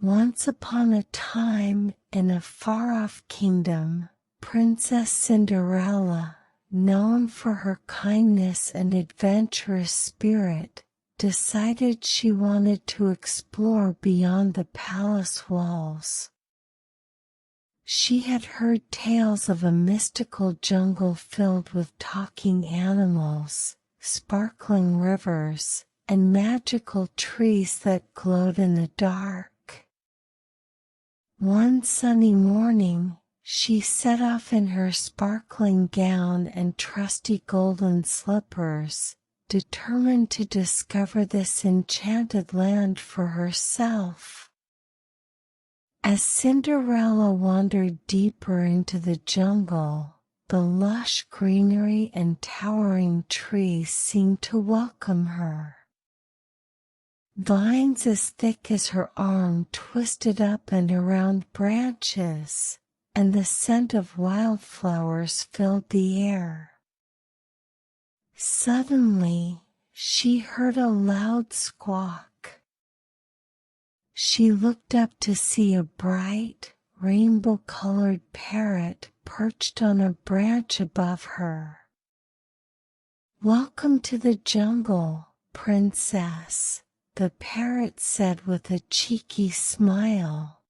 Once upon a time, in a far-off kingdom, Princess Cinderella, known for her kindness and adventurous spirit, decided she wanted to explore beyond the palace walls. She had heard tales of a mystical jungle filled with talking animals, sparkling rivers, and magical trees that glowed in the dark. One sunny morning, she set off in her sparkling gown and trusty golden slippers, determined to discover this enchanted land for herself. As Cinderella wandered deeper into the jungle, the lush greenery and towering trees seemed to welcome her. Vines as thick as her arm twisted up and around branches, and the scent of wildflowers filled the air. Suddenly, she heard a loud squawk. She looked up to see a bright, rainbow-colored parrot perched on a branch above her. "Welcome to the jungle, Princess," the parrot said with a cheeky smile.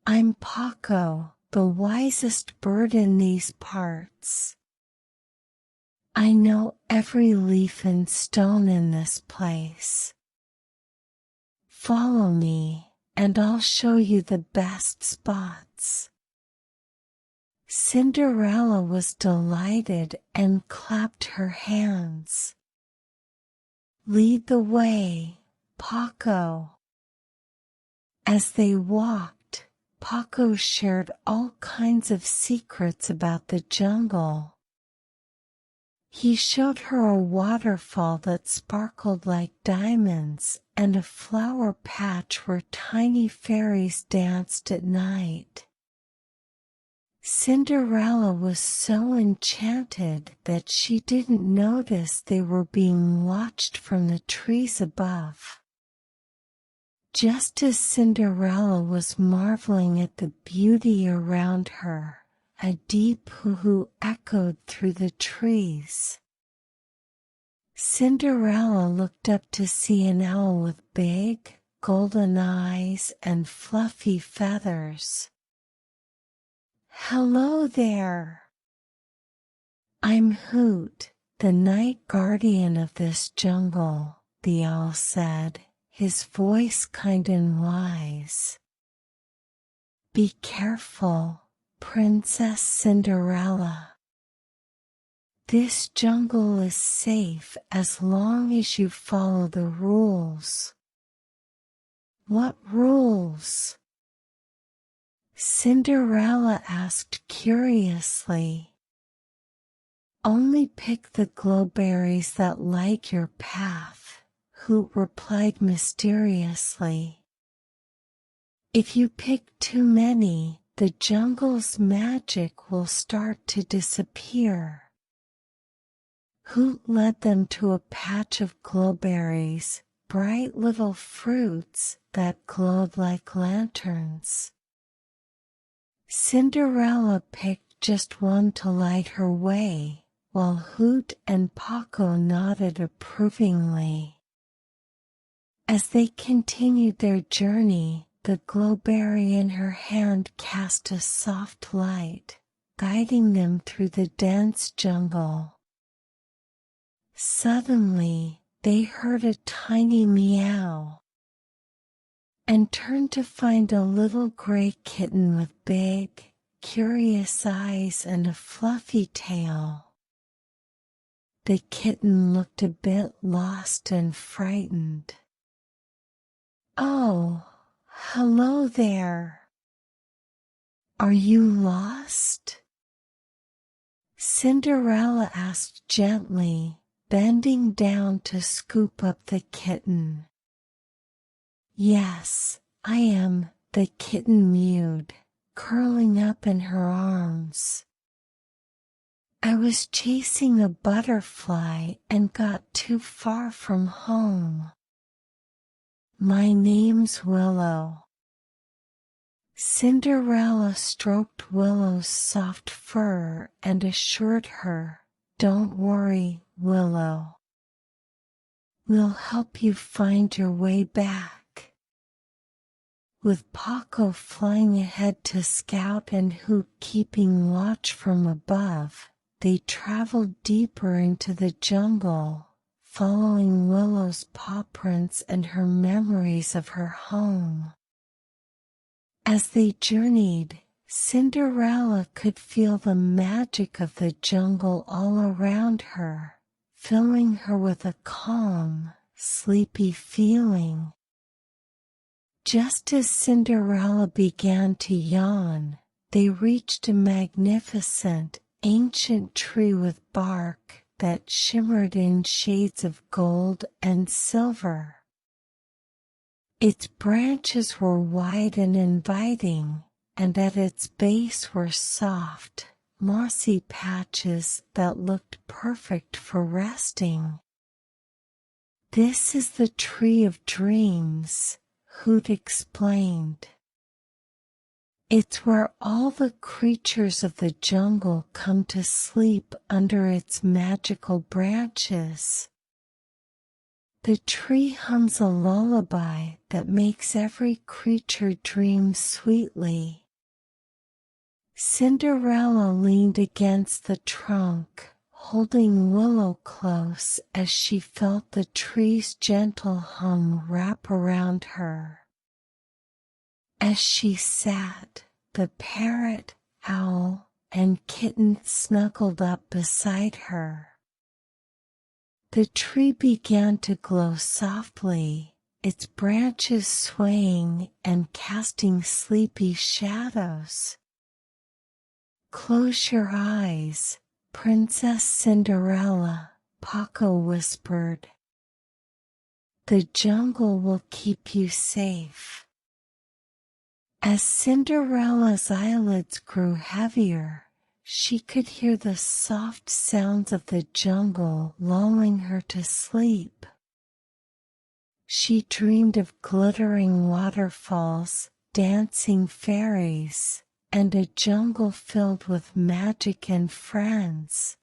"I'm Paco, the wisest bird in these parts. I know every leaf and stone in this place. Follow me, and I'll show you the best spots." Cinderella was delighted and clapped her hands. "Lead the way, Paco." As they walked, Paco shared all kinds of secrets about the jungle. He showed her a waterfall that sparkled like diamonds and a flower patch where tiny fairies danced at night. Cinderella was so enchanted that she didn't notice they were being watched from the trees above. Just as Cinderella was marveling at the beauty around her, a deep hoo-hoo echoed through the trees. Cinderella looked up to see an owl with big, golden eyes and fluffy feathers. "Hello there. I'm Hoot, the night guardian of this jungle," the owl said, his voice kind and wise. "Be careful, Princess Cinderella. This jungle is safe as long as you follow the rules." "What rules?" Cinderella asked curiously. "Only pick the glowberries that light your path," Hoot replied mysteriously. "If you pick too many, the jungle's magic will start to disappear." Hoot led them to a patch of glowberries, bright little fruits that glowed like lanterns. Cinderella picked just one to light her way, while Hoot and Paco nodded approvingly. As they continued their journey, the glowberry in her hand cast a soft light, guiding them through the dense jungle. Suddenly, they heard a tiny meow, and turned to find a little gray kitten with big, curious eyes and a fluffy tail. The kitten looked a bit lost and frightened. "Oh, hello there. Are you lost?" Cinderella asked gently, bending down to scoop up the kitten. "Yes, I am," the kitten mewed, curling up in her arms. "I was chasing a butterfly and got too far from home." My name's Willow." Cinderella stroked Willow's soft fur and assured her, "Don't worry, Willow. We'll help you find your way back." With Paco flying ahead to scout and Hoot keeping watch from above, they traveled deeper into the jungle, following Willow's paw prints and her memories of her home. As they journeyed, Cinderella could feel the magic of the jungle all around her, filling her with a calm, sleepy feeling. Just as Cinderella began to yawn, they reached a magnificent, ancient tree with bark that shimmered in shades of gold and silver. Its branches were wide and inviting, and at its base were soft, mossy patches that looked perfect for resting. "This is the tree of dreams," Hoot explained. "It's where all the creatures of the jungle come to sleep under its magical branches. The tree hums a lullaby that makes every creature dream sweetly." Cinderella leaned against the trunk, holding Willow close as she felt the tree's gentle hum wrap around her. As she sat, the parrot, owl, and kitten snuggled up beside her. The tree began to glow softly, its branches swaying and casting sleepy shadows. "Close your eyes, Princess Cinderella," Paco whispered. "The jungle will keep you safe." As Cinderella's eyelids grew heavier, she could hear the soft sounds of the jungle lulling her to sleep. She dreamed of glittering waterfalls, dancing fairies, and a jungle filled with magic and friends.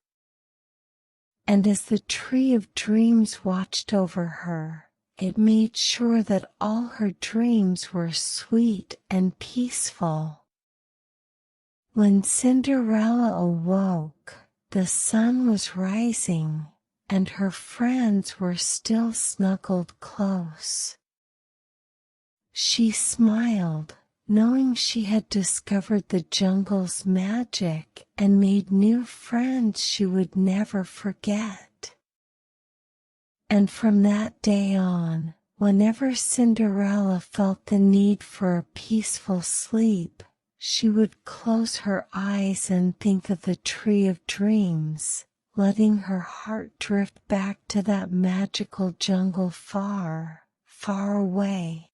And as the tree of dreams watched over her, it made sure that all her dreams were sweet and peaceful. When Cinderella awoke, the sun was rising, and her friends were still snuggled close. She smiled, knowing she had discovered the jungle's magic and made new friends she would never forget. And from that day on, whenever Cinderella felt the need for a peaceful sleep, she would close her eyes and think of the tree of dreams, letting her heart drift back to that magical jungle far, far away.